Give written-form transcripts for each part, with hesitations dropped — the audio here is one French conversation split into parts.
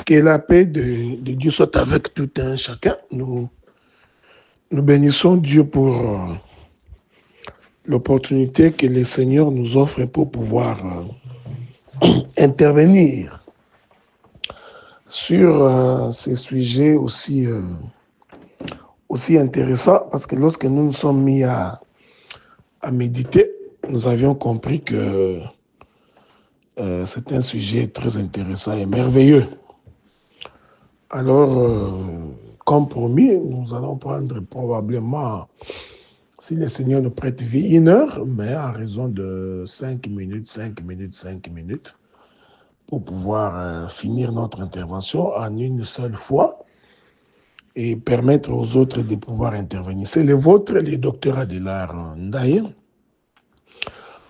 Que la paix de Dieu soit avec tout un chacun. Nous bénissons Dieu pour l'opportunité que le Seigneur nous offre pour pouvoir intervenir sur ces sujets aussi intéressants, parce que lorsque nous nous sommes mis à méditer, nous avions compris que c'est un sujet très intéressant et merveilleux. Alors, comme promis, nous allons prendre probablement, si le Seigneur nous prête vie, 1 heure, mais à raison de 5 minutes, pour pouvoir finir notre intervention en une seule fois et permettre aux autres de pouvoir intervenir. C'est le vôtre, le docteur Adélard Ndaye.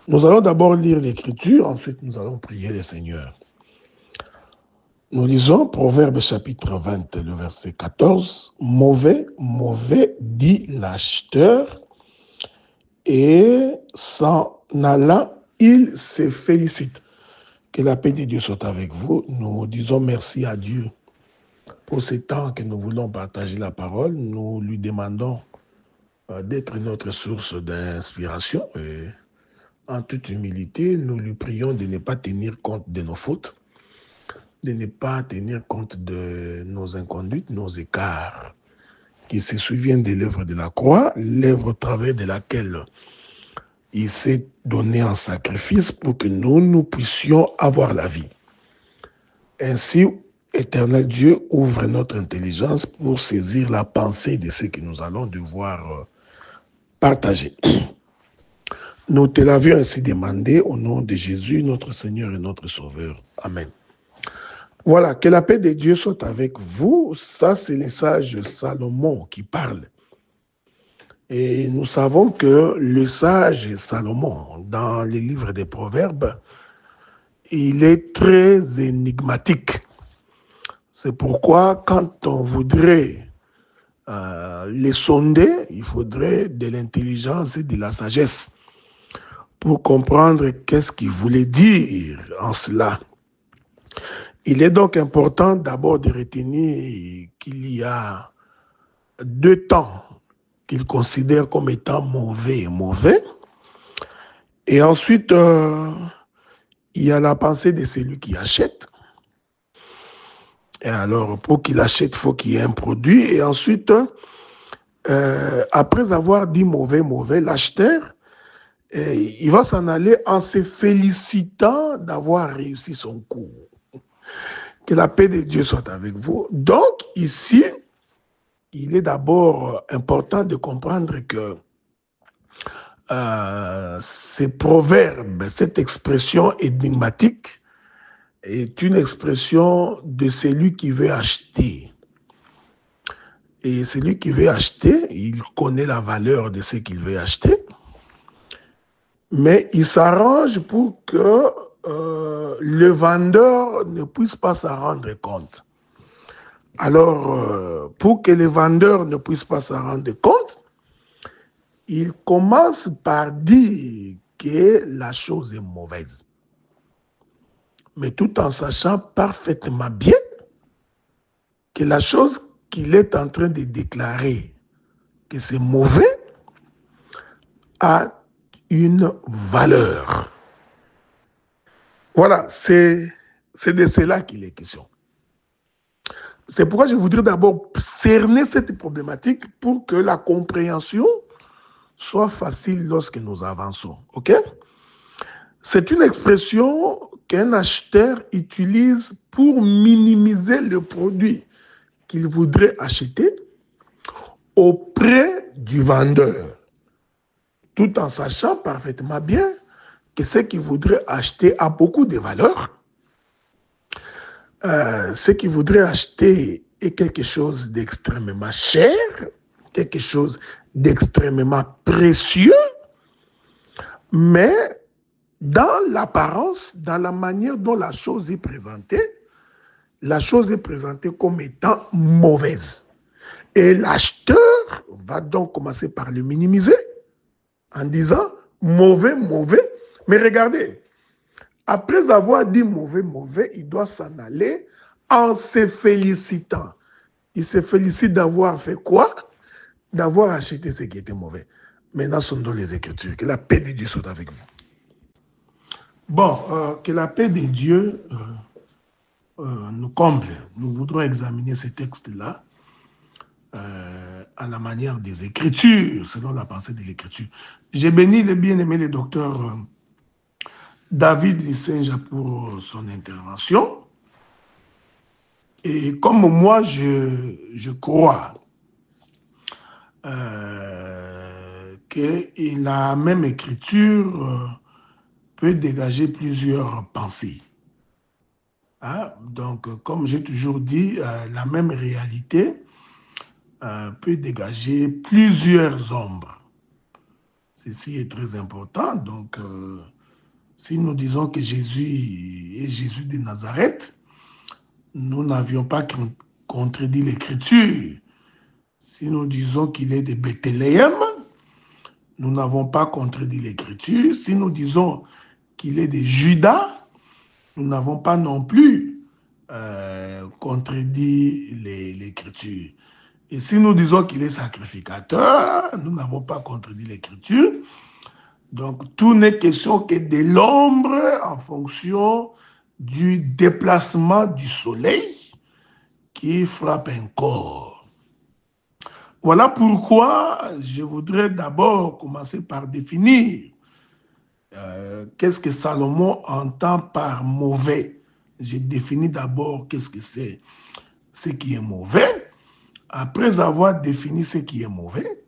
Nous allons d'abord lire l'Écriture, ensuite nous allons prier le Seigneur. Nous lisons Proverbe chapitre 20, le verset 14. « Mauvais, mauvais, dit l'acheteur, et s'en allant, il se félicite. » Que la paix de Dieu soit avec vous. Nous disons merci à Dieu pour ce temps que nous voulons partager la parole. Nous lui demandons d'être notre source d'inspiration. Et en toute humilité, nous lui prions de ne pas tenir compte de nos fautes, de ne pas tenir compte de nos inconduites, nos écarts, qui se souviennent de l'œuvre de la croix, l'œuvre au travers de laquelle il s'est donné en sacrifice pour que nous puissions avoir la vie. Ainsi, Éternel Dieu, ouvre notre intelligence pour saisir la pensée de ce que nous allons devoir partager. Nous te l'avions ainsi demandé au nom de Jésus, notre Seigneur et notre Sauveur. Amen. Voilà, que la paix de Dieu soit avec vous. Ça, c'est le sage Salomon qui parle. Et nous savons que le sage Salomon, dans les livres des Proverbes, il est très énigmatique. C'est pourquoi, quand on voudrait les sonder, il faudrait de l'intelligence et de la sagesse pour comprendre qu'est-ce qu'il voulait dire en cela. Il est donc important d'abord de retenir qu'il y a 2 temps qu'il considère comme étant mauvais et mauvais. Et ensuite, il y a la pensée de celui qui achète. Et alors, pour qu'il achète, il faut qu'il y ait un produit. Et ensuite, après avoir dit mauvais, mauvais, l'acheteur, il va s'en aller en se félicitant d'avoir réussi son coup. Que la paix de Dieu soit avec vous. Donc, ici, il est d'abord important de comprendre que ces proverbes, cette expression énigmatique, est une expression de celui qui veut acheter. Et celui qui veut acheter, il connaît la valeur de ce qu'il veut acheter, mais il s'arrange pour que le vendeur ne puisse pas s'en rendre compte. Alors, pour que le vendeur ne puisse pas s'en rendre compte, il commence par dire que la chose est mauvaise. Mais tout en sachant parfaitement bien que la chose qu'il est en train de déclarer que c'est mauvais a une valeur. Voilà, c'est de cela qu'il est question. C'est pourquoi je voudrais d'abord cerner cette problématique pour que la compréhension soit facile lorsque nous avançons. Ok? C'est une expression qu'un acheteur utilise pour minimiser le produit qu'il voudrait acheter auprès du vendeur, tout en sachant parfaitement bien que ce qu'il voudrait acheter a beaucoup de valeur. Ce qu'il voudrait acheter est quelque chose d'extrêmement cher, quelque chose d'extrêmement précieux, mais dans l'apparence, dans la manière dont la chose est présentée comme étant mauvaise. Et l'acheteur va donc commencer par le minimiser en disant mauvais, mauvais. Mais regardez, après avoir dit mauvais, mauvais, il doit s'en aller en se félicitant. Il se félicite d'avoir fait quoi? D'avoir acheté ce qui était mauvais. Maintenant, sont dans les Écritures. Que la paix de Dieu soit avec vous. Bon, que la paix de Dieu nous comble. Nous voudrons examiner ces textes-là à la manière des Écritures, selon la pensée de l'Écriture. J'ai béni le bien-aimé le docteur David Lissenja pour son intervention. Et comme moi, je crois que la même écriture peut dégager plusieurs pensées. Hein? Donc, comme j'ai toujours dit, la même réalité peut dégager plusieurs ombres. Ceci est très important. Donc, si nous disons que Jésus est Jésus de Nazareth, nous n'avions pas contredit l'Écriture. Si nous disons qu'il est de Bethléem, nous n'avons pas contredit l'Écriture. Si nous disons qu'il est de Juda, nous n'avons pas non plus contredit l'Écriture. Et si nous disons qu'il est sacrificateur, nous n'avons pas contredit l'Écriture. Donc, tout n'est question que de l'ombre en fonction du déplacement du soleil qui frappe un corps. Voilà pourquoi je voudrais d'abord commencer par définir qu'est-ce que Salomon entend par mauvais. J'ai défini d'abord qu'est-ce que c'est ce qui est mauvais. Après avoir défini ce qui est mauvais,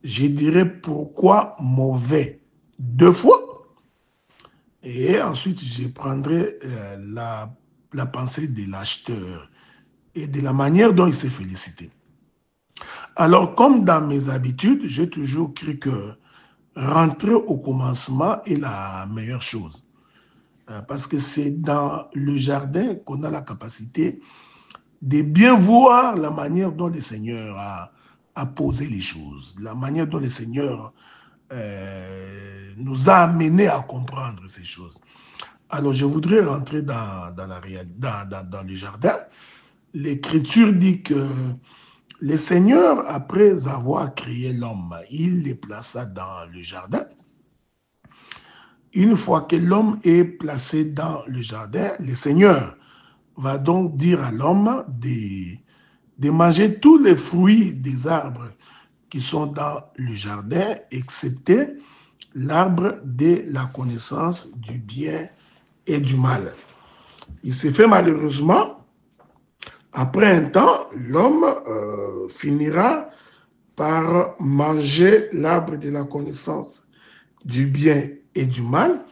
je dirais pourquoi mauvais 2 fois. Et ensuite, je prendrai la pensée de l'acheteur et de la manière dont il s'est félicité. Alors, comme dans mes habitudes, j'ai toujours cru que rentrer au commencement est la meilleure chose. Parce que c'est dans le jardin qu'on a la capacité de bien voir la manière dont le Seigneur a posé les choses, la manière dont le Seigneur nous a amenés à comprendre ces choses. Alors, je voudrais rentrer dans le jardin. L'Écriture dit que le Seigneur, après avoir créé l'homme, il le plaça dans le jardin. Une fois que l'homme est placé dans le jardin, le Seigneur va donc dire à l'homme de manger tous les fruits des arbres qui sont dans le jardin, excepté l'arbre de la connaissance du bien et du mal. Il s'est fait malheureusement, après un temps, l'homme finira par manger l'arbre de la connaissance du bien et du mal.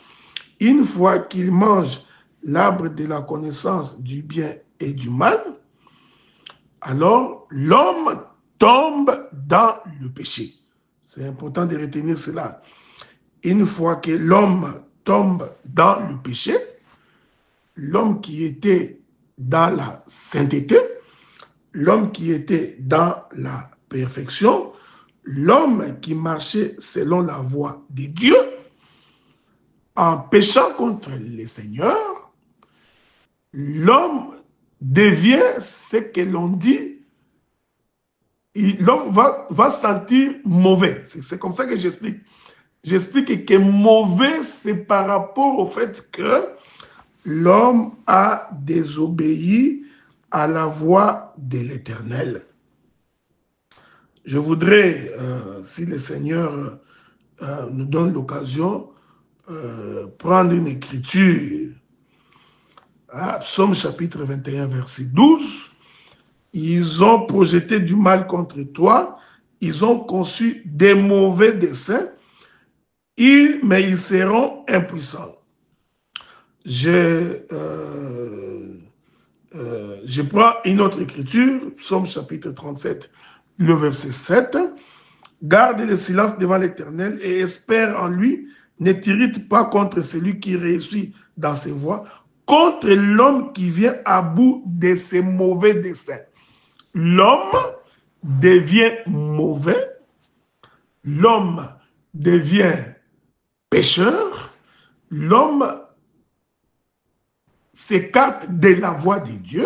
Une fois qu'il mange l'arbre de la connaissance du bien et du mal, alors l'homme tombe dans le péché. C'est important de retenir cela. Une fois que l'homme tombe dans le péché, l'homme qui était dans la sainteté, l'homme qui était dans la perfection, l'homme qui marchait selon la voie de Dieu, en péchant contre le Seigneur, l'homme devient ce que l'on dit, l'homme va sentir mauvais. C'est comme ça que j'explique. J'explique que mauvais, c'est par rapport au fait que l'homme a désobéi à la voix de l'Éternel. Je voudrais, si le Seigneur nous donne l'occasion, prendre une écriture. Psaume chapitre 21, verset 12. Ils ont projeté du mal contre toi, ils ont conçu des mauvais desseins, mais ils seront impuissants. Je prends une autre écriture, Psaume chapitre 37, le verset 7. Garde le silence devant l'Éternel et espère en lui. Ne t'irrite pas contre celui qui réussit dans ses voies, contre l'homme qui vient à bout de ses mauvais desseins. L'homme devient mauvais, l'homme devient pécheur, l'homme s'écarte de la voie de Dieu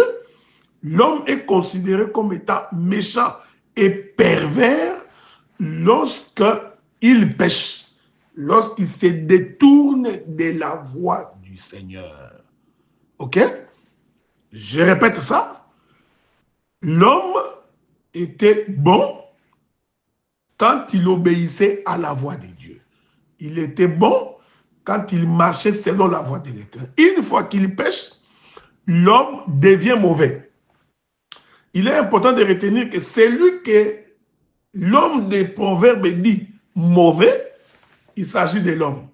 L'homme est considéré comme étant méchant et pervers lorsqu'il pêche, lorsqu'il se détourne de la voie du Seigneur. Ok? Je répète ça. L'homme était bon quand il obéissait à la voix de Dieu. Il était bon quand il marchait selon la voie de l'Éternel. Une fois qu'il pêche, l'homme devient mauvais. Il est important de retenir que celui que l'homme des proverbes dit mauvais, il s'agit de l'homme.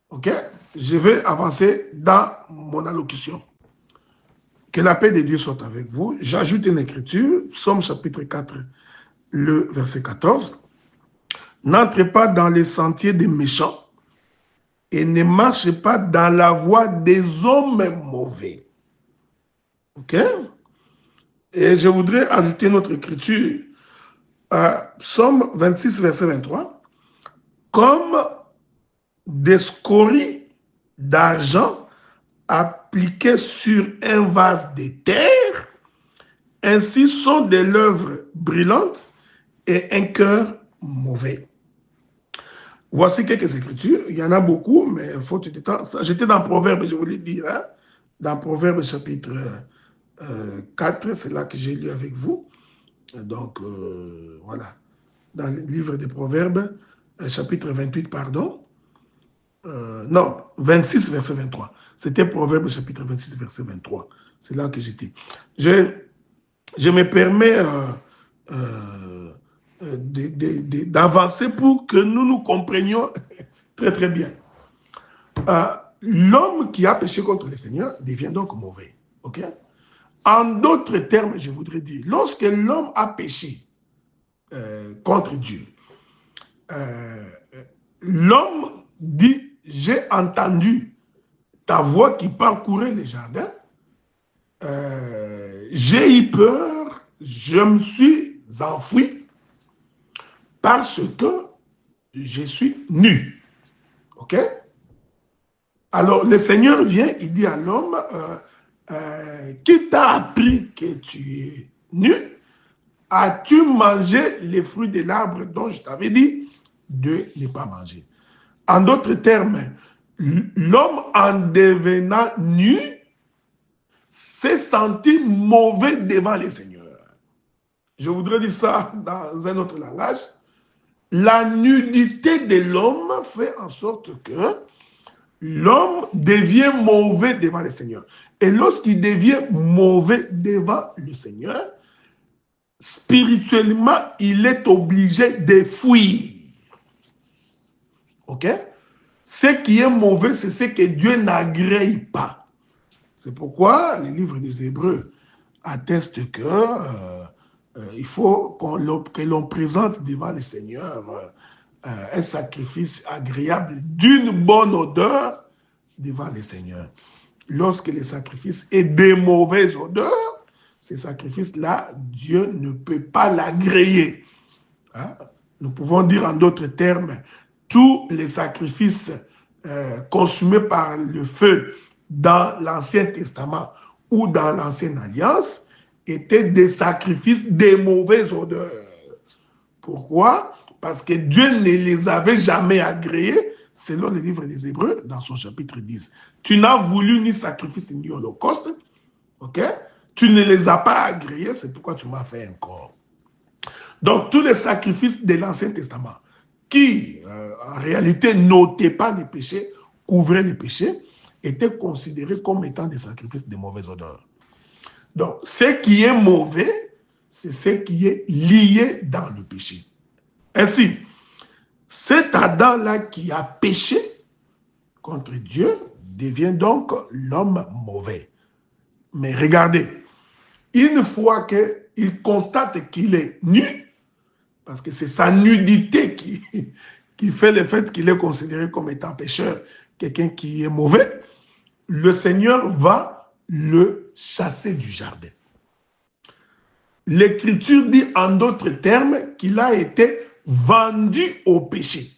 Ok? Je vais avancer dans mon allocution. Que la paix de Dieu soit avec vous. J'ajoute une écriture, Psaume chapitre 4, le verset 14. N'entrez pas dans les sentiers des méchants et ne marchez pas dans la voie des hommes mauvais. Ok? Et je voudrais ajouter notre écriture, Psaume 26, verset 23. Comme des scories d'argent appliquées sur un vase de terre, ainsi sont des lèvres brillantes et un cœur mauvais. Voici quelques écritures. Il y en a beaucoup, mais faute de temps. J'étais dans Proverbe, je voulais dire. Hein? Dans Proverbe chapitre 4, c'est là que j'ai lu avec vous. Donc, voilà. Dans le livre des Proverbes, chapitre 28, pardon. Non, 26, verset 23. C'était Proverbe chapitre 26, verset 23. C'est là que j'étais. Je me permets d'avancer pour que nous nous comprenions très très bien. L'homme qui a péché contre le Seigneur devient donc mauvais. Ok? En d'autres termes, je voudrais dire, lorsque l'homme a péché contre Dieu, l'homme dit, j'ai entendu ta voix qui parcourait les jardins, j'ai eu peur, je me suis enfui parce que je suis nu. Ok? Alors, le Seigneur vient, il dit à l'homme, qui t'a appris que tu es nu? As-tu mangé les fruits de l'arbre dont je t'avais dit de ne pas manger? En d'autres termes, l'homme en devenant nu s'est senti mauvais devant le Seigneur. Je voudrais dire ça dans un autre langage. La nudité de l'homme fait en sorte que l'homme devient mauvais devant le Seigneur. Et lorsqu'il devient mauvais devant le Seigneur, spirituellement, il est obligé de fuir. Ok? Ce qui est mauvais, c'est ce que Dieu n'agrée pas. C'est pourquoi les livres des Hébreux attestent que il faut que l'on présente devant le Seigneur un sacrifice agréable d'une bonne odeur devant le Seigneur. Lorsque le sacrifice est de mauvaise odeur, ces sacrifices-là, Dieu ne peut pas l'agréer. Hein? Nous pouvons dire en d'autres termes, tous les sacrifices consumés par le feu dans l'Ancien Testament ou dans l'Ancienne Alliance étaient des sacrifices de mauvaise odeur. Pourquoi? Parce que Dieu ne les avait jamais agréés, selon le livre des Hébreux, dans son chapitre 10. Tu n'as voulu ni sacrifice ni holocauste, ok? Tu ne les as pas agréés, c'est pourquoi tu m'as fait un corps. Donc, tous les sacrifices de l'Ancien Testament, qui en réalité n'ôtaient pas les péchés, couvraient les péchés, étaient considérés comme étant des sacrifices de mauvaise odeur. Donc, ce qui est mauvais, c'est ce qui est lié dans le péché. Ainsi, cet Adam-là qui a péché contre Dieu devient donc l'homme mauvais. Mais regardez, une fois qu'il constate qu'il est nu, parce que c'est sa nudité qui fait le fait qu'il est considéré comme étant pécheur, quelqu'un qui est mauvais, le Seigneur va le chasser du jardin. L'Écriture dit en d'autres termes qu'il a été vendu au péché.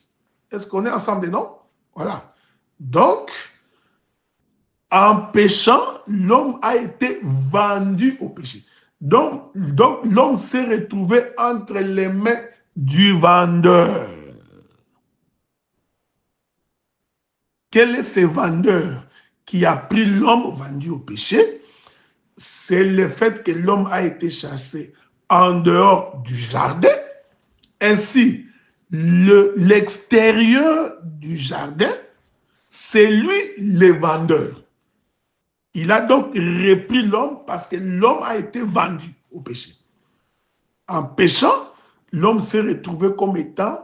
Est-ce qu'on est ensemble, non? Voilà. Donc, en péchant, l'homme a été vendu au péché. Donc l'homme s'est retrouvé entre les mains du vendeur. Quel est ce vendeur qui a pris l'homme vendu au péché? C'est le fait que l'homme a été chassé en dehors du jardin. Ainsi, l'extérieur du jardin, c'est lui le vendeur. Il a donc repris l'homme parce que l'homme a été vendu au péché. En péchant, l'homme s'est retrouvé comme étant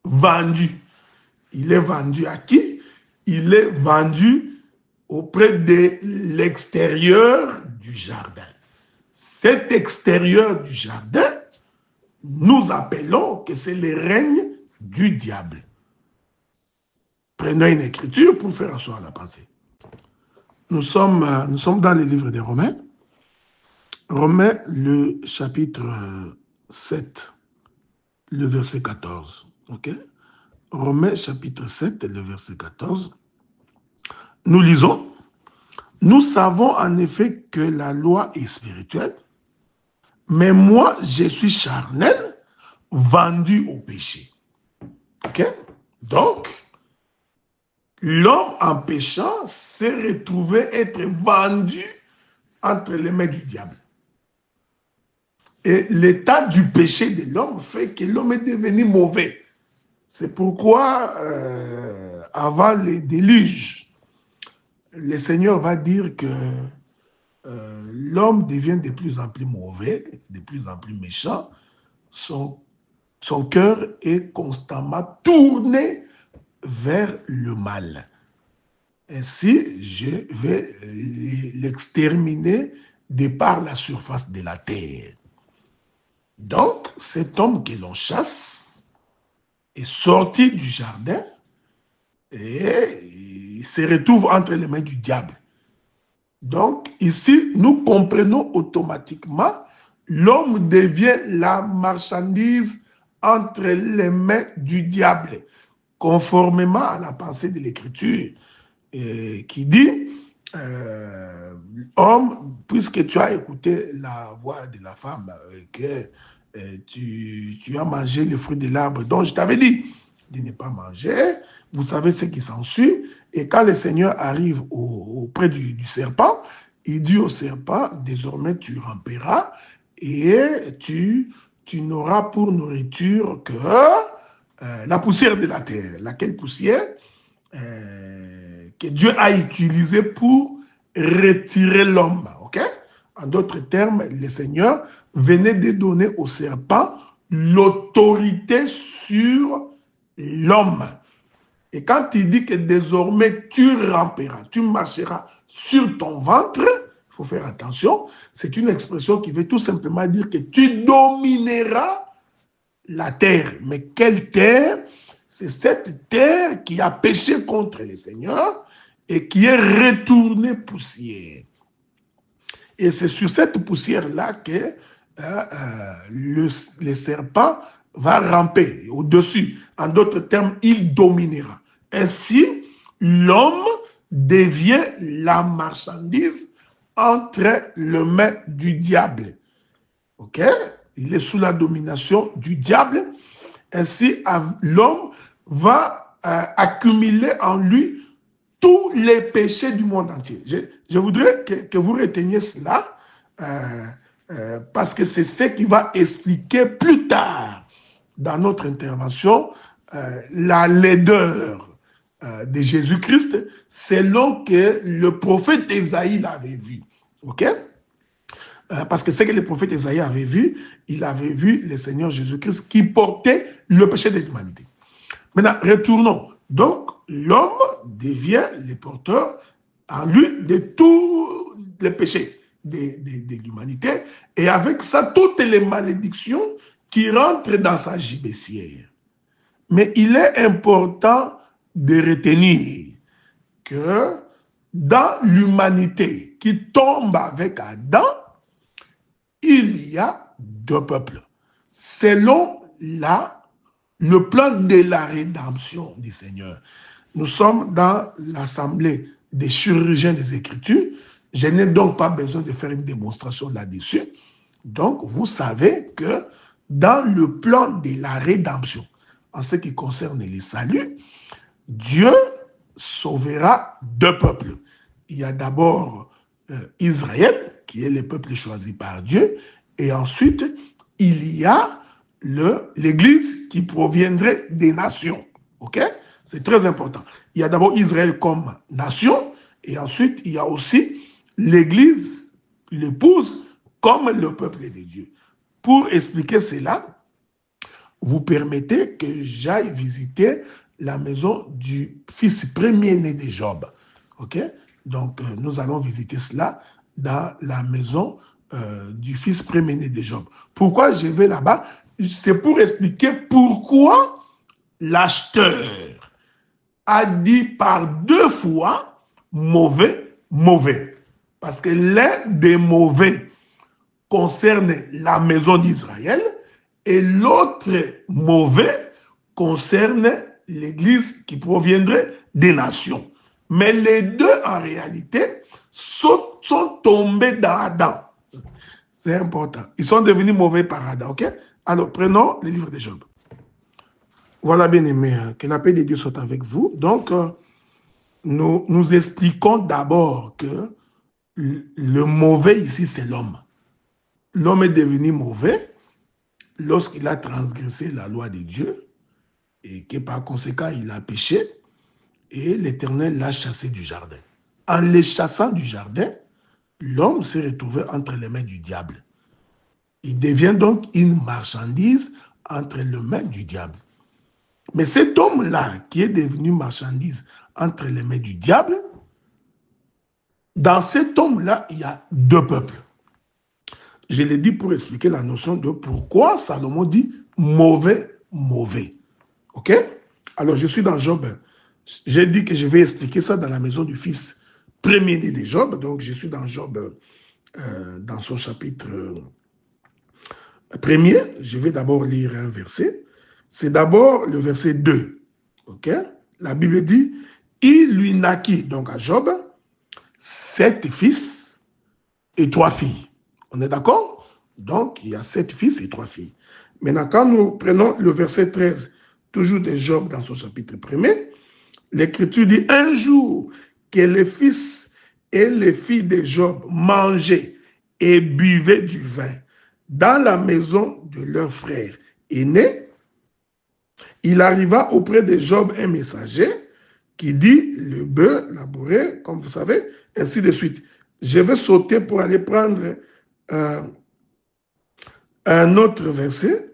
vendu. Il est vendu à qui? Il est vendu auprès de l'extérieur du jardin. Cet extérieur du jardin, nous appelons que c'est le règne du diable. Prenons une écriture pour faire asseoir la pensée. Nous sommes dans le livre des Romains. Romains, le chapitre 7, le verset 14. Ok? Romains, chapitre 7, le verset 14. Nous lisons. Nous savons en effet que la loi est spirituelle, mais moi, je suis charnel, vendu au péché. Ok? Donc, l'homme en péchant s'est retrouvé être vendu entre les mains du diable. Et l'état du péché de l'homme fait que l'homme est devenu mauvais. C'est pourquoi, avant les déluges, le Seigneur va dire que l'homme devient de plus en plus mauvais, de plus en plus méchant. Son cœur est constamment tourné vers le mal. Ainsi, je vais l'exterminer de par la surface de la terre. Donc, cet homme que l'on chasse est sorti du jardin et il se retrouve entre les mains du diable. Donc, ici, nous comprenons automatiquement, l'homme devient la marchandise entre les mains du diable, conformément à la pensée de l'Écriture, qui dit, homme, puisque tu as écouté la voix de la femme, que tu as mangé le fruit de l'arbre dont je t'avais dit de ne pas manger, vous savez ce qui s'ensuit. Et quand le Seigneur arrive auprès du serpent, il dit au serpent, désormais tu ramperas et tu n'auras pour nourriture que la poussière de la terre. Laquelle poussière que Dieu a utilisée pour retirer l'homme. Ok? En d'autres termes, le Seigneur venait de donner au serpent l'autorité sur l'homme. Et quand il dit que désormais tu ramperas, tu marcheras sur ton ventre, il faut faire attention, c'est une expression qui veut tout simplement dire que tu domineras la terre. Mais quelle terre? C'est cette terre qui a péché contre le Seigneur et qui est retournée poussière. Et c'est sur cette poussière-là que le serpent va ramper au-dessus. En d'autres termes, il dominera. Ainsi, l'homme devient la marchandise entre les mains du diable. Ok? Il est sous la domination du diable. Ainsi, l'homme va accumuler en lui tous les péchés du monde entier. Je voudrais que vous reteniez cela parce que c'est ce qui va expliquer plus tard dans notre intervention la laideur de Jésus-Christ selon que le prophète Ésaïe l'avait vu. Ok? Parce que ce que le prophète Ésaïe avait vu, il avait vu le Seigneur Jésus-Christ qui portait le péché de l'humanité. Maintenant, retournons. Donc, l'homme devient le porteur en lui de tous les péchés de l'humanité et avec ça, toutes les malédictions qui rentrent dans sa gibecière. Mais il est important de retenir que dans l'humanité qui tombe avec Adam, il y a deux peuples. Selon le plan de la rédemption du Seigneur. Nous sommes dans l'assemblée des chirurgiens des Écritures. Je n'ai donc pas besoin de faire une démonstration là-dessus. Donc, vous savez que dans le plan de la rédemption, en ce qui concerne les saluts, Dieu sauvera deux peuples. Il y a d'abord Israël, qui est le peuple choisi par Dieu, et ensuite, il y a l'Église qui proviendrait des nations. Ok? C'est très important. Il y a d'abord Israël comme nation, et ensuite, il y a aussi l'Église, l'épouse, comme le peuple de Dieu. Pour expliquer cela, vous permettez que j'aille visiter la maison du fils premier-né de Job. Ok? Donc, nous allons visiter cela dans la maison du fils premier-né de Job. Pourquoi je vais là-bas? C'est pour expliquer pourquoi l'acheteur a dit par deux fois mauvais, mauvais. Parce que l'un des mauvais concerne la maison d'Israël et l'autre mauvais concerne l'Église qui proviendrait des nations. Mais les deux, en réalité, sont tombés dans Adam. C'est important. Ils sont devenus mauvais par Adam, ok? Alors, prenons le livre de Job. Voilà, bien aimé, que la paix de Dieu soit avec vous. Donc, nous expliquons d'abord que le mauvais ici, c'est l'homme. L'homme est devenu mauvais lorsqu'il a transgressé la loi de Dieu et que par conséquent, il a péché et l'Éternel l'a chassé du jardin. En le chassant du jardin, l'homme s'est retrouvé entre les mains du diable. Il devient donc une marchandise entre les mains du diable. Mais cet homme-là, qui est devenu marchandise entre les mains du diable, dans cet homme-là, il y a deux peuples. Je l'ai dit pour expliquer la notion de pourquoi Salomon dit mauvais, mauvais. Ok? Alors, je suis dans Job. J'ai dit que je vais expliquer ça dans la maison du fils premier-né de Job. Donc, je suis dans Job, dans son chapitre premier. Je vais d'abord lire un verset. C'est d'abord le verset 2. Ok? La Bible dit, il lui naquit, donc à Job, 7 fils et 3 filles. On est d'accord? Donc, il y a 7 fils et 3 filles. Maintenant, quand nous prenons le verset 13, toujours de Job dans son chapitre 1er, l'Écriture dit, un jour que les fils et les filles de Job mangeaient et buvaient du vin dans la maison de leur frère aîné, il arriva auprès de Job un messager qui dit, le bœuf labouré, comme vous savez, ainsi de suite. Je vais sauter pour aller prendre un autre verset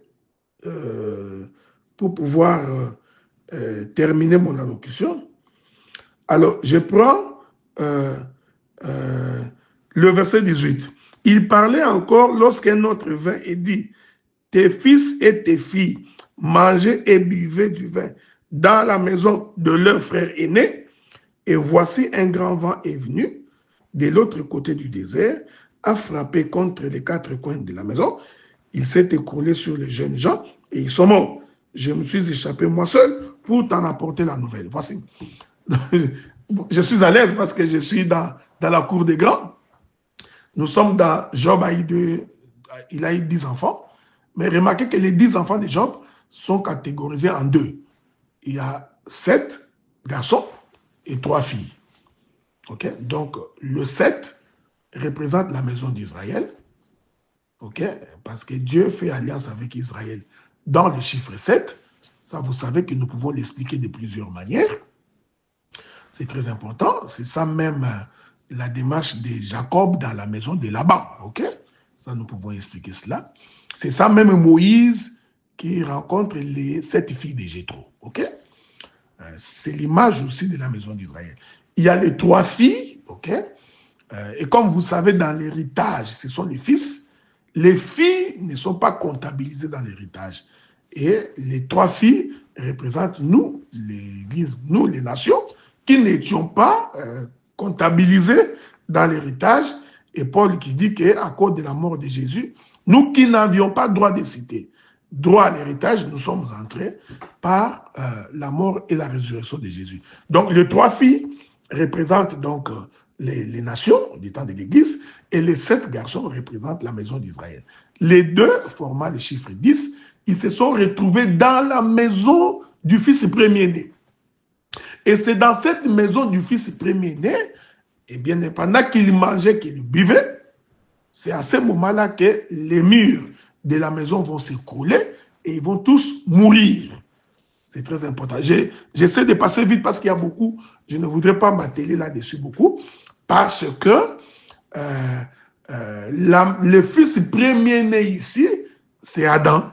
pour pouvoir terminer mon allocution. Alors, je prends le verset 18. Il parlait encore lorsqu'un autre vint et dit, tes fils et tes filles mangeaient et buvaient du vin dans la maison de leur frère aîné, et voici un grand vent est venu de l'autre côté du désert, a frappé contre les 4 coins de la maison. Il s'est écroulé sur les jeunes gens et ils sont morts. Je me suis échappé moi seul pour t'en apporter la nouvelle. Voici. Je suis à l'aise parce que je suis dans la cour des grands. Nous sommes dans Job, il a eu 10 enfants. Mais remarquez que les 10 enfants de Job sont catégorisés en deux. Il y a 7 garçons et 3 filles. Okay? Donc, le 7 représente la maison d'Israël. Okay? Parce que Dieu fait alliance avec Israël. Dans le chiffre 7, ça vous savez que nous pouvons l'expliquer de plusieurs manières. C'est très important. C'est ça même la démarche de Jacob dans la maison de Laban. Okay? Ça, nous pouvons expliquer cela. C'est ça même Moïse qui rencontre les 7 filles de Jéthro. Okay? C'est l'image aussi de la maison d'Israël. Il y a les 3 filles. Okay? Et comme vous savez, dans l'héritage, ce sont les fils. Les filles ne sont pas comptabilisées dans l'héritage. Et les 3 filles représentent nous, l'Église, nous, les nations, qui n'étions pas comptabilisées dans l'héritage. Et Paul qui dit qu'à cause de la mort de Jésus, nous qui n'avions pas droit de citer, droit à l'héritage, nous sommes entrés par la mort et la résurrection de Jésus. Donc les 3 filles représentent donc les nations du temps de l'Église, et les 7 garçons représentent la maison d'Israël. Les 2 formant le chiffre 10, ils se sont retrouvés dans la maison du fils premier-né. Et c'est dans cette maison du fils premier-né, eh bien, pendant qu'il mangeait, qu'il buvait, c'est à ce moment-là que les murs de la maison vont s'écrouler et ils vont tous mourir. C'est très important. J'essaie de passer vite parce qu'il y a beaucoup, je ne voudrais pas m'atteler là-dessus beaucoup, parce que le fils premier-né ici, c'est Adam.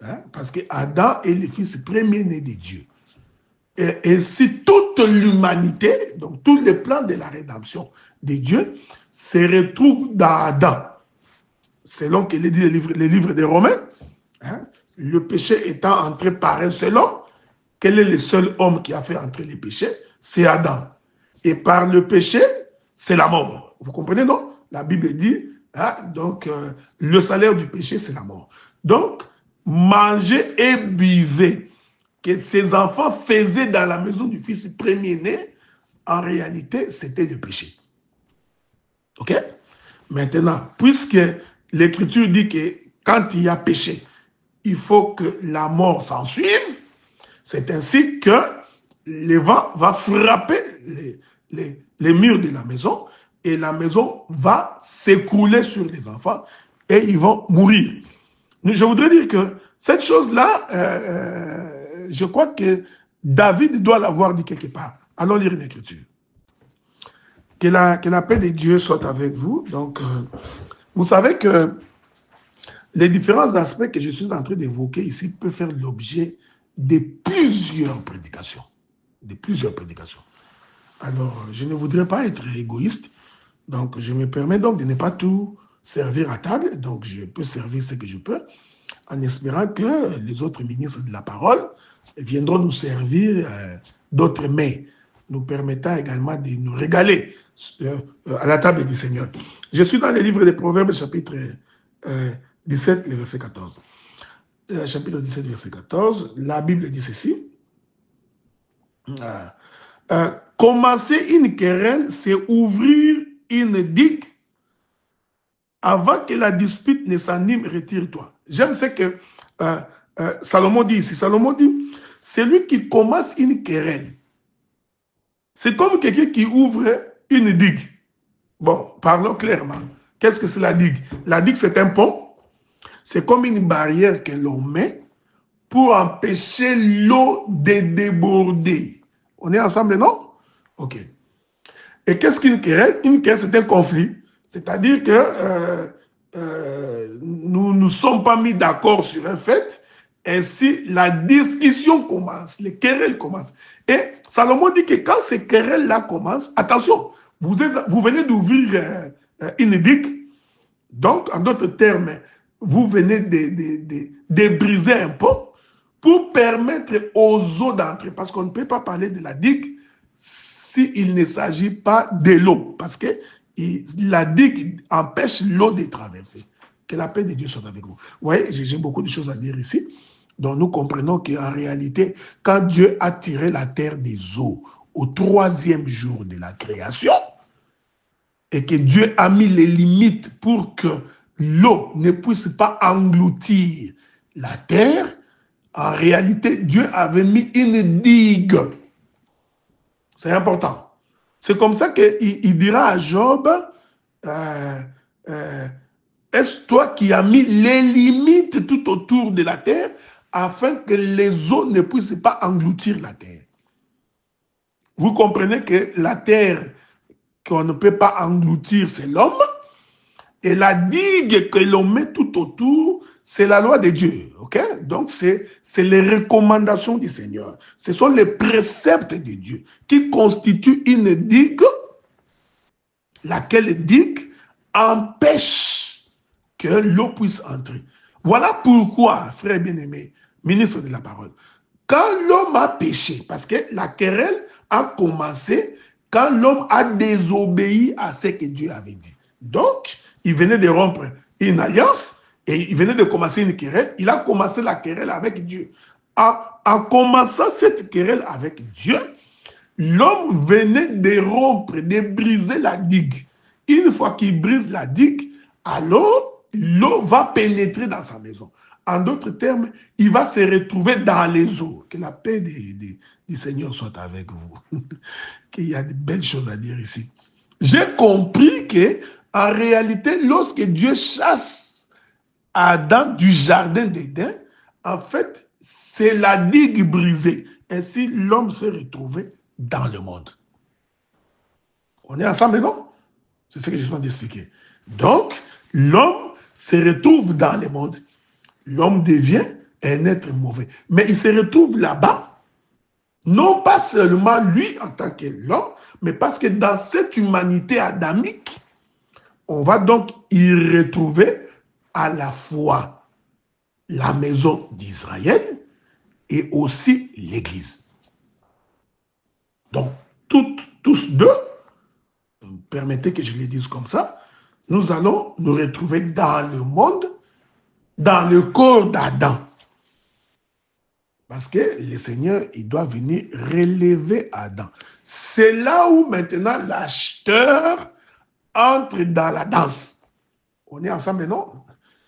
Hein, parce que Adam est le fils premier-né de Dieu. Et si toute l'humanité, donc tous les plans de la rédemption de Dieu, se retrouvent dans Adam, selon que les livres des Romains, hein, le péché étant entré par un seul homme, quel est le seul homme qui a fait entrer le péché? C'est Adam. Et par le péché, c'est la mort. Vous comprenez, non? La Bible dit, hein, donc, le salaire du péché, c'est la mort. Donc, mangez et buvez que ses enfants faisaient dans la maison du fils premier-né, en réalité, c'était le péché. OK? Maintenant, puisque l'Écriture dit que quand il y a péché, il faut que la mort s'en suive, c'est ainsi que le vent va frapper les murs de la maison et la maison va s'écrouler sur les enfants et ils vont mourir. Je voudrais dire que cette chose-là, je crois que David doit l'avoir dit quelque part. Allons lire l'Écriture. Que la paix de Dieu soit avec vous. Donc, vous savez que les différents aspects que je suis en train d'évoquer ici peuvent faire l'objet de plusieurs prédications. De plusieurs prédications. Alors, je ne voudrais pas être égoïste. Donc, je me permets donc de ne pas tout servir à table. Donc, je peux servir ce que je peux, en espérant que les autres ministres de la parole viendront nous servir d'autres mets, nous permettant également de nous régaler à la table du Seigneur. Je suis dans le livre des Proverbes, chapitre 17, le verset 14. Chapitre 17, verset 14, la Bible dit ceci. Commencer une querelle, c'est ouvrir une digue. Avant que la dispute ne s'anime, retire-toi. J'aime ce que Salomon dit ici. Salomon dit, celui qui commence une querelle, c'est comme quelqu'un qui ouvre une digue. Bon, parlons clairement. Qu'est-ce que c'est la digue? La digue, c'est un pont. C'est comme une barrière que l'on met pour empêcher l'eau de déborder. On est ensemble, non? Ok. Et qu'est-ce qu'une querelle? Une querelle, c'est un conflit. C'est-à-dire que nous ne sommes pas mis d'accord sur un fait, ainsi la discussion commence, les querelles commencent. Et Salomon dit que quand ces querelles-là commencent, attention, vous venez d'ouvrir une digue, donc en d'autres termes, vous venez de briser un pont pour permettre aux eaux d'entrer, parce qu'on ne peut pas parler de la digue s'il ne s'agit pas de l'eau, parce que la digue empêche l'eau de traverser. Que la paix de Dieu soit avec vous. Vous voyez, j'ai beaucoup de choses à dire ici. Donc nous comprenons qu'en réalité, quand Dieu a tiré la terre des eaux au 3e jour de la création, et que Dieu a mis les limites pour que l'eau ne puisse pas engloutir la terre, en réalité, Dieu avait mis une digue. C'est important. C'est comme ça qu'il dira à Job, est-ce toi qui as mis les limites tout autour de la terre afin que les eaux ne puissent pas engloutir la terre? Vous comprenez que la terre qu'on ne peut pas engloutir, c'est l'homme. Et la digue que l'on met tout autour, c'est la loi de Dieu. Okay? Donc, c'est les recommandations du Seigneur. Ce sont les préceptes de Dieu qui constituent une digue, laquelle digue empêche que l'eau puisse entrer. Voilà pourquoi, frère bien-aimé, ministre de la parole, quand l'homme a péché, parce que la querelle a commencé quand l'homme a désobéi à ce que Dieu avait dit. Donc, il venait de rompre une alliance et il venait de commencer une querelle. Il a commencé la querelle avec Dieu. En commençant cette querelle avec Dieu, l'homme venait de rompre, de briser la digue. Une fois qu'il brise la digue, alors l'eau va pénétrer dans sa maison. En d'autres termes, il va se retrouver dans les eaux. Que la paix du Seigneur soit avec vous. Qu'il y a de belles choses à dire ici. J'ai compris que, en réalité, lorsque Dieu chasse Adam du jardin d'Éden, en fait, c'est la digue brisée. Ainsi, l'homme s'est retrouvé dans le monde. On est ensemble, non? C'est ce que je suis en train d'expliquer. Donc, l'homme se retrouve dans le monde. L'homme devient un être mauvais. Mais il se retrouve là-bas, non pas seulement lui en tant que l'homme, mais parce que dans cette humanité adamique, on va donc y retrouver à la fois la maison d'Israël et aussi l'Église. Donc, tous deux, permettez que je le dise comme ça, nous allons nous retrouver dans le monde, dans le corps d'Adam. Parce que le Seigneur, il doit venir relever Adam. C'est là où maintenant l'acheteur entre dans la danse. On est ensemble, non?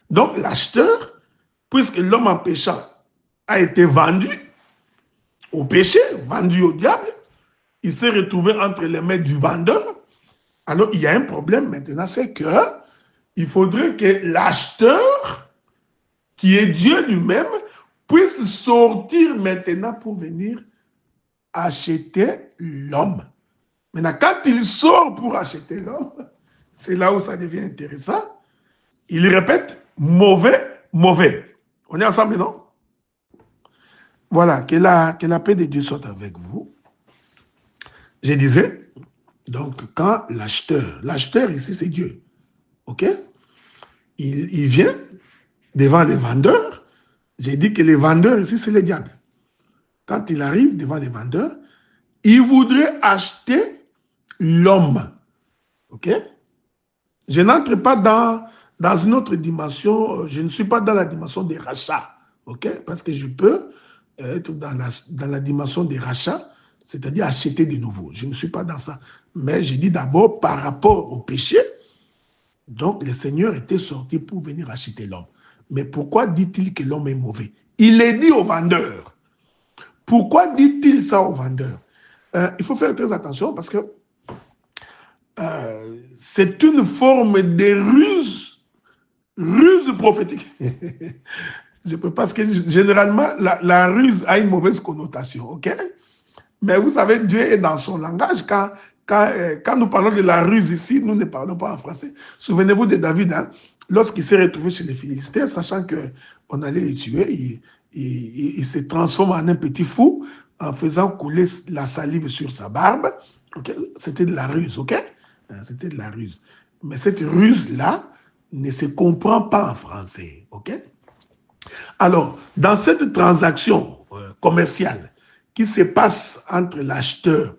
Donc l'acheteur, puisque l'homme en péchant a été vendu au péché, vendu au diable, il s'est retrouvé entre les mains du vendeur. Alors il y a un problème maintenant, c'est que il faudrait que l'acheteur, qui est Dieu lui-même, puisse sortir maintenant pour venir acheter l'homme. Maintenant, quand il sort pour acheter l'homme, c'est là où ça devient intéressant. Il répète, mauvais, mauvais. On est ensemble, non? Voilà, que la paix de Dieu soit avec vous. Je disais, donc, quand l'acheteur ici, c'est Dieu, ok? Il vient devant les vendeurs. J'ai dit que les vendeurs ici, c'est le diable. Quand il arrive devant les vendeurs, il voudrait acheter l'homme. Ok? Je n'entre pas dans une autre dimension. Je ne suis pas dans la dimension des rachats. Ok? Parce que je peux être dans la dimension des rachats, c'est-à-dire acheter de nouveau. Je ne suis pas dans ça. Mais je dis d'abord par rapport au péché. Donc, le Seigneur était sorti pour venir acheter l'homme. Mais pourquoi dit-il que l'homme est mauvais? Il est dit au vendeur. Pourquoi dit-il ça au vendeur? Il faut faire très attention parce que c'est une forme de ruse prophétique. Je peux parce que généralement, la ruse a une mauvaise connotation, ok? Mais vous savez, Dieu est dans son langage. Quand nous parlons de la ruse ici, nous ne parlons pas en français. Souvenez-vous de David, hein, lorsqu'il s'est retrouvé chez les Philistins, sachant qu'on allait les tuer, il se transforme en un petit fou en faisant couler la salive sur sa barbe. Okay? C'était de la ruse, ok? C'était de la ruse. Mais cette ruse-là ne se comprend pas en français, ok? Alors, dans cette transaction commerciale qui se passe entre l'acheteur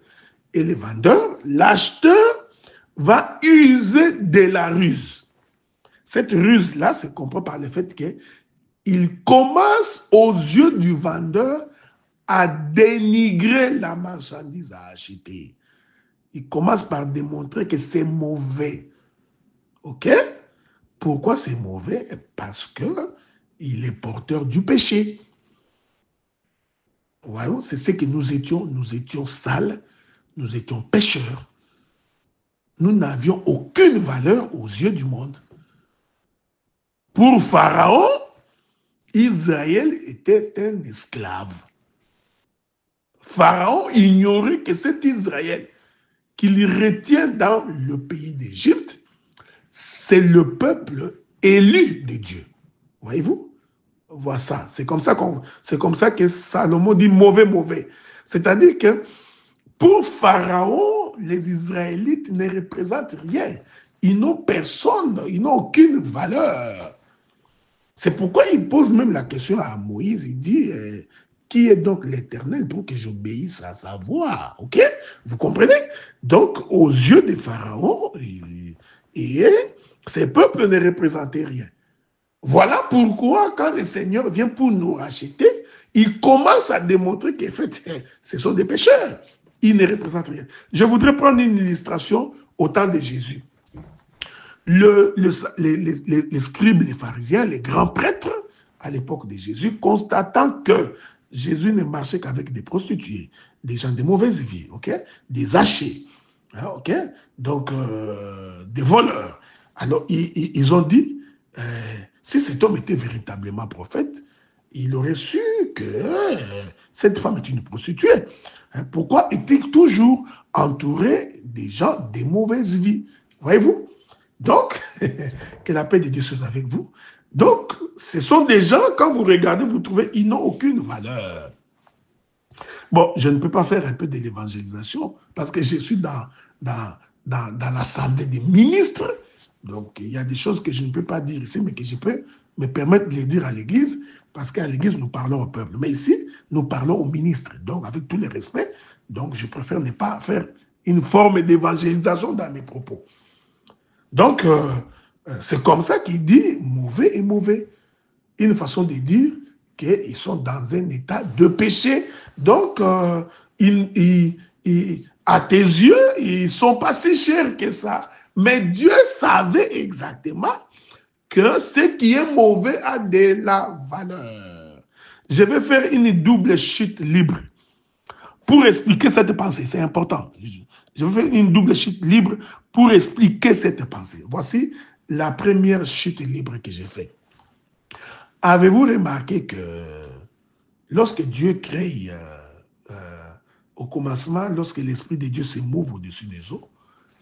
et le vendeur, l'acheteur va user de la ruse. Cette ruse-là se comprend par le fait qu'il commence aux yeux du vendeur à dénigrer la marchandise à acheter. Il commence par démontrer que c'est mauvais. OK? Pourquoi c'est mauvais? Parce qu'il est porteur du péché. Voyons, c'est ce que nous étions sales, nous étions pécheurs. Nous n'avions aucune valeur aux yeux du monde. Pour Pharaon, Israël était un esclave. Pharaon ignorait que cet Israël qu'il retient dans le pays d'Égypte, c'est le peuple élu de Dieu. Voyez-vous? Voilà ça. C'est comme ça que Salomon dit mauvais, mauvais. C'est-à-dire que pour Pharaon, les Israélites ne représentent rien. Ils n'ont personne, ils n'ont aucune valeur. C'est pourquoi il pose même la question à Moïse. Il dit, qui est donc l'Éternel pour que j'obéisse à sa voix? Ok? Vous comprenez? Donc, aux yeux de Pharaon, ces peuples ne représentaient rien. Voilà pourquoi, quand le Seigneur vient pour nous racheter, il commence à démontrer qu'en fait, ce sont des pécheurs. Il ne représente rien. Je voudrais prendre une illustration au temps de Jésus. Les scribes, les pharisiens, les grands prêtres, à l'époque de Jésus, constatant que Jésus ne marchait qu'avec des prostituées, des gens de mauvaise vie, okay? Des hachés, hein, okay? Donc des voleurs. Alors ils ont dit, si cet homme était véritablement prophète, il aurait su que cette femme est une prostituée. Hein, pourquoi est-il toujours entouré des gens de mauvaise vie? Voyez-vous? Donc, que la paix de Dieu soit avec vous. Donc, ce sont des gens, quand vous regardez, vous trouvez, ils n'ont aucune valeur. Bon, je ne peux pas faire un peu de l'évangélisation parce que je suis dans l'assemblée des ministres. Donc, il y a des choses que je ne peux pas dire ici, mais que je peux me permettre de les dire à l'église parce qu'à l'église, nous parlons au peuple. Mais ici, nous parlons aux ministres. Donc, avec tous les respects, donc je préfère ne pas faire une forme d'évangélisation dans mes propos. Donc, c'est comme ça qu'il dit mauvais et mauvais. Une façon de dire qu'ils sont dans un état de péché. Donc, à tes yeux, ils ne sont pas si chers que ça. Mais Dieu savait exactement que ce qui est mauvais a de la valeur. Je vais faire une double chute libre pour expliquer cette pensée. C'est important. Je vais faire une double chute libre pour expliquer cette pensée. Voici la première chute libre que j'ai faite. Avez-vous remarqué que lorsque Dieu crée, au commencement, lorsque l'Esprit de Dieu se mouve au-dessus des eaux,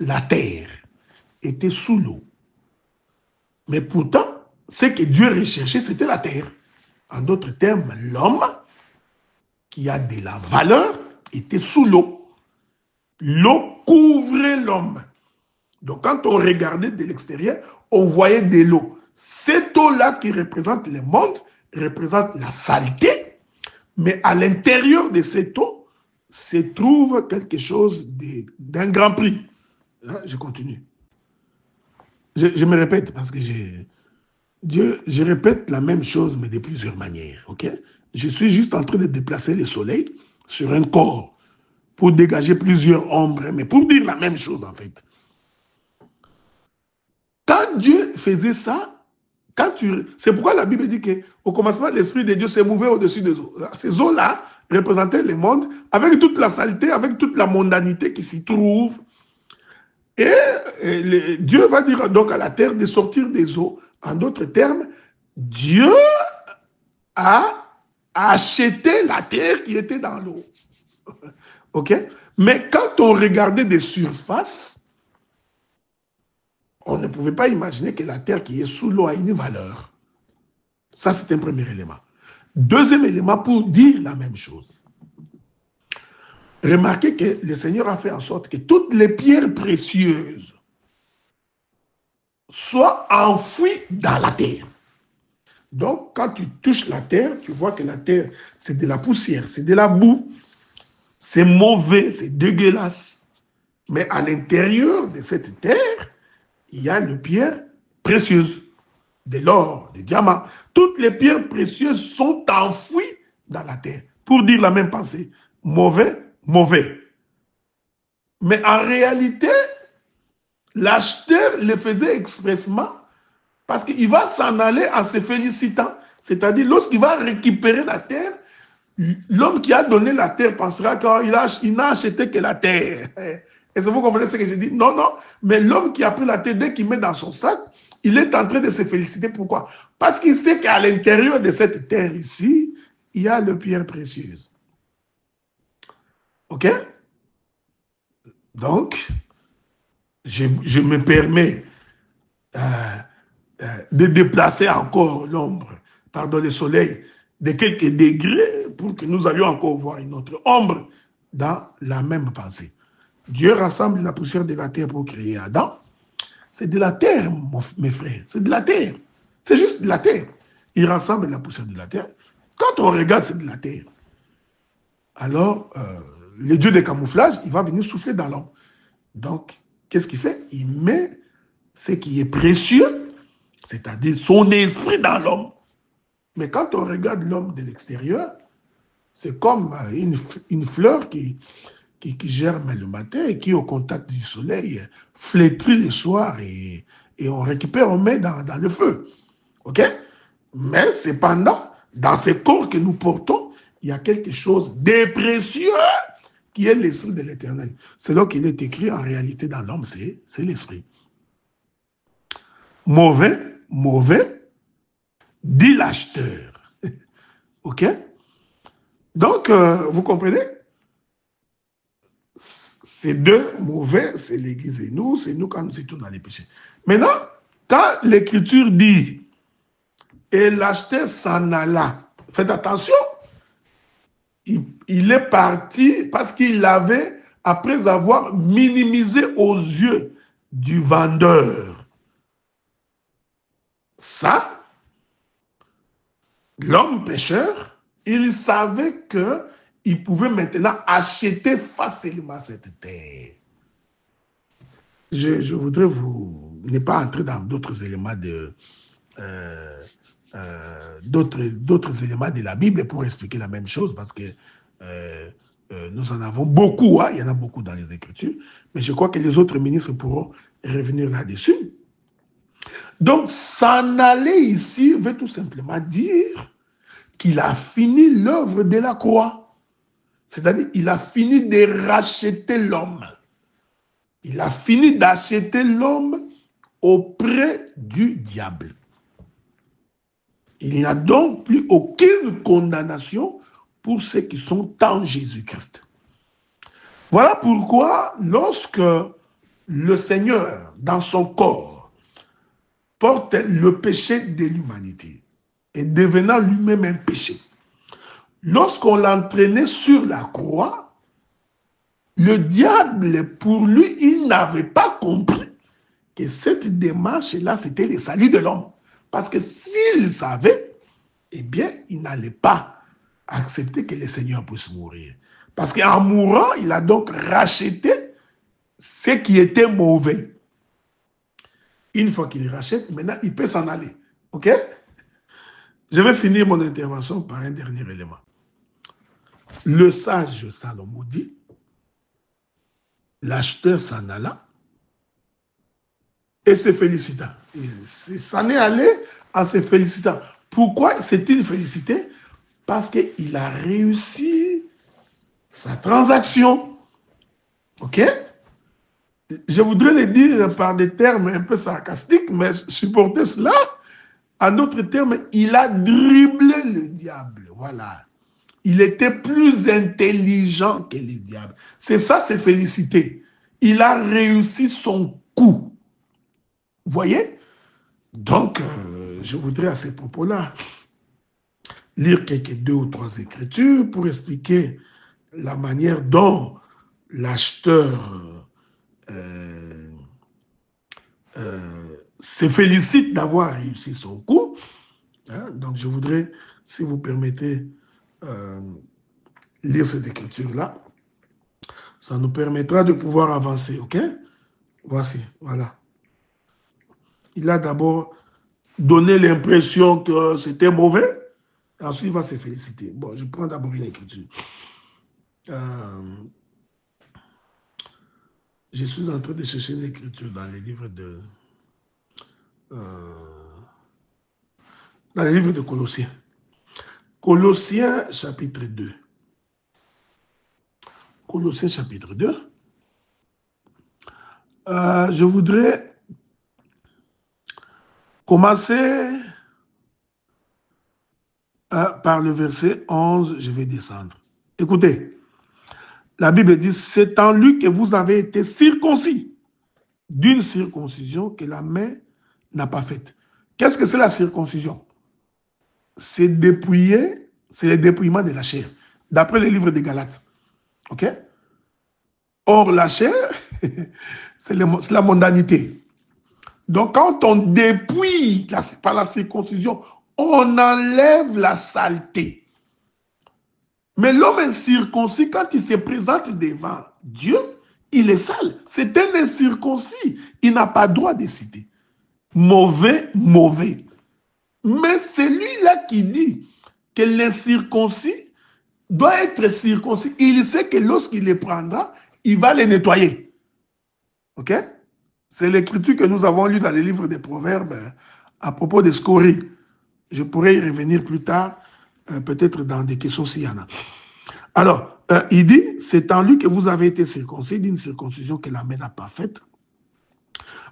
la terre était sous l'eau. Mais pourtant, ce que Dieu recherchait, c'était la terre. En d'autres termes, l'homme qui a de la valeur était sous l'eau. L'eau couvrait l'homme. Donc, quand on regardait de l'extérieur, on voyait de l'eau. Cette eau-là qui représente le monde, représente la saleté, mais à l'intérieur de cette eau se trouve quelque chose d'un grand prix. Là, je continue. Je me répète parce que je répète la même chose, mais de plusieurs manières. Okay? Je suis juste en train de déplacer le soleil sur un corps pour dégager plusieurs ombres, mais pour dire la même chose en fait. Quand Dieu faisait ça, c'est pourquoi la Bible dit qu'au commencement, l'Esprit de Dieu s'est mouvé au-dessus des eaux. Ces eaux-là représentaient le monde avec toute la saleté, avec toute la mondanité qui s'y trouve. Et Dieu va dire donc à la terre de sortir des eaux. En d'autres termes, Dieu a acheté la terre qui était dans l'eau. OK? Mais quand on regardait des surfaces, on ne pouvait pas imaginer que la terre qui est sous l'eau a une valeur. Ça, c'est un premier élément. Deuxième élément pour dire la même chose. Remarquez que le Seigneur a fait en sorte que toutes les pierres précieuses soient enfouies dans la terre. Donc, quand tu touches la terre, tu vois que la terre, c'est de la poussière, c'est de la boue, c'est mauvais, c'est dégueulasse. Mais à l'intérieur de cette terre, il y a une pierre précieuse, de l'or, des diamants. Toutes les pierres précieuses sont enfouies dans la terre. Pour dire la même pensée, mauvais, mauvais. Mais en réalité, l'acheteur le faisait expressement parce qu'il va s'en aller en se félicitant. C'est-à-dire, lorsqu'il va récupérer la terre, l'homme qui a donné la terre pensera qu'il n'a acheté que la terre. Est-ce que vous comprenez ce que je dis? Non, non. Mais l'homme qui a pris la terre, dès qu'il met dans son sac, il est en train de se féliciter. Pourquoi? Parce qu'il sait qu'à l'intérieur de cette terre ici, il y a les pierres précieuses. OK? Donc, je me permets de déplacer encore l'ombre, pardon, le soleil, de quelques degrés pour que nous allions encore voir une autre ombre dans la même pensée. Dieu rassemble la poussière de la terre pour créer Adam. C'est de la terre, mes frères. C'est de la terre. C'est juste de la terre. Il rassemble la poussière de la terre. Quand on regarde, c'est de la terre. Alors, le Dieu de camouflage, il va venir souffler dans l'homme. Donc, qu'est-ce qu'il fait? Il met ce qui est précieux, c'est-à-dire son esprit dans l'homme. Mais quand on regarde l'homme de l'extérieur, c'est comme une fleur qui qui germe le matin et qui, au contact du soleil, flétrit le soir et on récupère, on met dans le feu. OK? Mais cependant, dans ce corps que nous portons, il y a quelque chose de précieux qui est l'esprit de l'Éternel. C'est là qu'il est écrit, en réalité, dans l'homme, c'est l'esprit. Mauvais, dit l'acheteur. OK? Donc, vous comprenez? Ces deux mauvais, c'est l'Église et nous, c'est nous quand nous étions dans les péchés. Maintenant, quand l'Écriture dit « et l'acheteur s'en alla », faites attention, il est parti parce qu'il avait, après avoir minimisé aux yeux du vendeur, ça, l'homme pécheur, il savait qu'il pouvait maintenant acheter facilement cette terre. Je voudrais vous ne pas entrer dans d'autres éléments d'autres éléments de la Bible pour expliquer la même chose, parce que nous en avons beaucoup, hein, il y en a beaucoup dans les Écritures, mais je crois que les autres ministres pourront revenir là-dessus. Donc, s'en aller ici veut tout simplement dire qu'il a fini l'œuvre de la croix. C'est-à-dire, il a fini de racheter l'homme. Il a fini d'acheter l'homme auprès du diable. Il n'y a donc plus aucune condamnation pour ceux qui sont en Jésus-Christ. Voilà pourquoi, lorsque le Seigneur, dans son corps, porte le péché de l'humanité, et devenant lui-même un péché, lorsqu'on l'entraînait sur la croix, le diable, pour lui, il n'avait pas compris que cette démarche-là, c'était le salut de l'homme. Parce que s'il savait, eh bien, il n'allait pas accepter que le Seigneur puisse mourir. Parce qu'en mourant, il a donc racheté ce qui était mauvais. Une fois qu'il rachète, maintenant, il peut s'en aller. OK? Je vais finir mon intervention par un dernier élément. Le sage Salomon dit, l'acheteur s'en alla et se félicita. Il s'en est allé en se félicitant. Pourquoi s'est-il félicité? Parce qu'il a réussi sa transaction. OK? Je voudrais le dire par des termes un peu sarcastiques, mais supporter cela. En d'autres termes, il a dribblé le diable. Voilà. Il était plus intelligent que le diable. C'est ça, c'est félicité. Il a réussi son coup. Vous voyez? Donc, je voudrais à ces propos-là lire quelques 2 ou 3 écritures pour expliquer la manière dont l'acheteur se félicite d'avoir réussi son coup. Hein? Donc, je voudrais, si vous permettez, lire cette écriture-là. Ça nous permettra de pouvoir avancer, OK? Voici, voilà. Il a d'abord donné l'impression que c'était mauvais, ensuite il va se féliciter. Bon, je prends d'abord une écriture. Je suis en train de chercher une écriture dans les livres de... dans les livres de Colossiens. Colossiens chapitre 2. Colossiens chapitre 2. Je voudrais commencer par le verset 11, je vais descendre. Écoutez, la Bible dit, c'est en lui que vous avez été circoncis, d'une circoncision que la main n'a pas faite. Qu'est-ce que c'est la circoncision? C'est dépouiller, c'est le dépouillement de la chair, d'après les livres des Galates. OK? Or, la chair, c'est la mondanité. Donc, quand on dépouille par la circoncision, on enlève la saleté. Mais l'homme incirconcis, quand il se présente devant Dieu, il est sale. C'est un incirconcis. Il n'a pas droit de citer. Mauvais, mauvais. Mais c'est lui-là qui dit que l'incirconcis doit être circoncis. Il sait que lorsqu'il les prendra, il va les nettoyer. Ok? C'est l'écriture que nous avons lue dans les livres des Proverbes à propos des scories. Je pourrais y revenir plus tard, peut-être dans des questions s'il y en a. Alors, il dit, c'est en lui que vous avez été circoncis, d'une circoncision que la main n'a pas faite,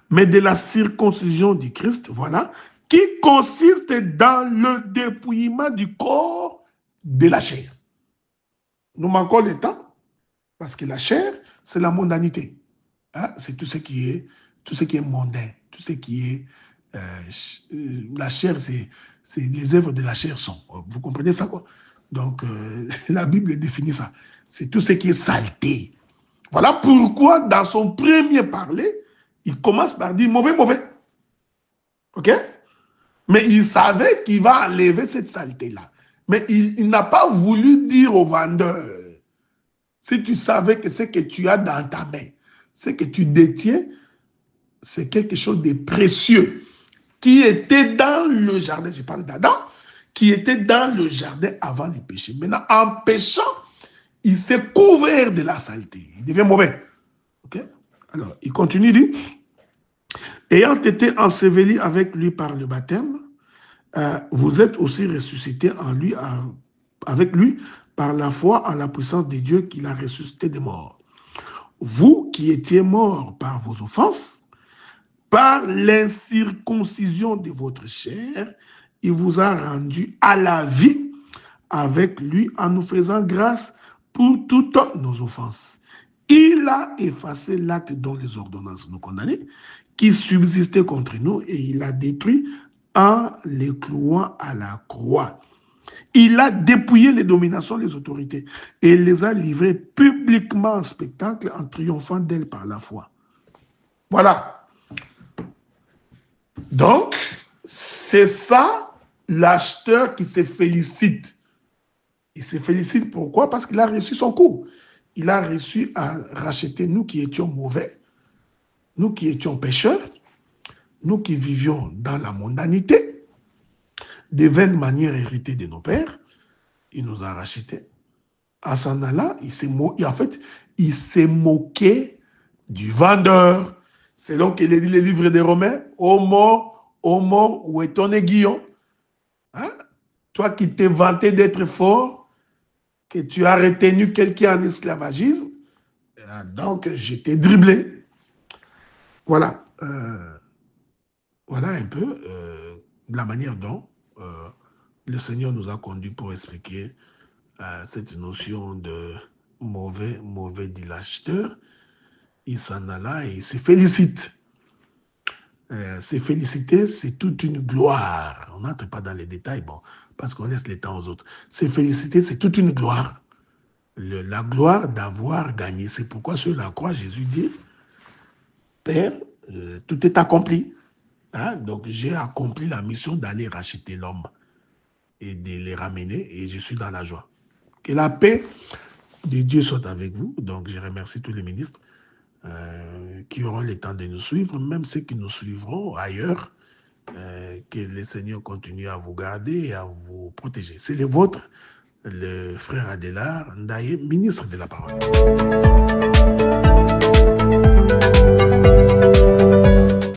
mais de la circoncision du Christ, voilà, qui consiste dans le dépouillement du corps de la chair. Nous manquons le temps, parce que la chair, c'est la mondanité. Hein? C'est tout ce qui est mondain, tout ce qui est... la chair, c'est les œuvres de la chair sont. Vous comprenez ça, quoi? Donc, la Bible définit ça. C'est tout ce qui est saleté. Voilà pourquoi, dans son premier parler, il commence par dire mauvais, mauvais. OK? Mais il savait qu'il va enlever cette saleté-là. Mais il n'a pas voulu dire au vendeur, si tu savais que ce que tu as dans ta main, ce que tu détiens, c'est quelque chose de précieux qui était dans le jardin, je parle d'Adam, qui était dans le jardin avant le péché. Maintenant, en péchant, il s'est couvert de la saleté. Il devient mauvais. Okay? Alors, il continue, il dit, ayant été enseveli avec lui par le baptême, vous êtes aussi ressuscités en lui, avec lui par la foi en la puissance de Dieu qui l'a ressuscité des morts. Vous qui étiez morts par vos offenses, par l'incirconcision de votre chair, il vous a rendu à la vie avec lui en nous faisant grâce pour toutes nos offenses. Il a effacé l'acte dont les ordonnances nous condamnaient, qui subsistait contre nous, et il a détruit en les clouant à la croix. Il a dépouillé les dominations, les autorités, et les a livrées publiquement en spectacle en triomphant d'elles par la foi. Voilà. Donc, c'est ça l'acheteur qui se félicite. Il se félicite pourquoi? Parce qu'il a reçu son coup. Il a réussi à racheter nous qui étions mauvais, nous qui étions pécheurs, nous qui vivions dans la mondanité, des vaines manières héritées de nos pères. Il nous a rachetés. En s'en allant, il s'est moqué du vendeur. Selon qu'il dit les livres des Romains, ô mort, où est ton aiguillon? Hein? Toi qui t'es vanté d'être fort, que tu as retenu quelqu'un en esclavagisme, donc je t'ai dribblé. Voilà. Voilà un peu la manière dont le Seigneur nous a conduits pour expliquer cette notion de mauvais dit l'acheteur. Il s'en alla et il se félicite. Se féliciter, c'est toute une gloire. On n'entre pas dans les détails, bon, parce qu'on laisse le temps aux autres. Se féliciter, c'est toute une gloire. La gloire d'avoir gagné. C'est pourquoi sur la croix, Jésus dit, Père, tout est accompli. Hein? Donc, j'ai accompli la mission d'aller racheter l'homme et de les ramener, et je suis dans la joie. Que la paix de Dieu soit avec vous. Donc, je remercie tous les ministres qui auront le temps de nous suivre, même ceux qui nous suivront ailleurs, que le Seigneur continue à vous garder et à vous protéger. C'est le vôtre, le frère Adélard Ndaye, ministre de la parole.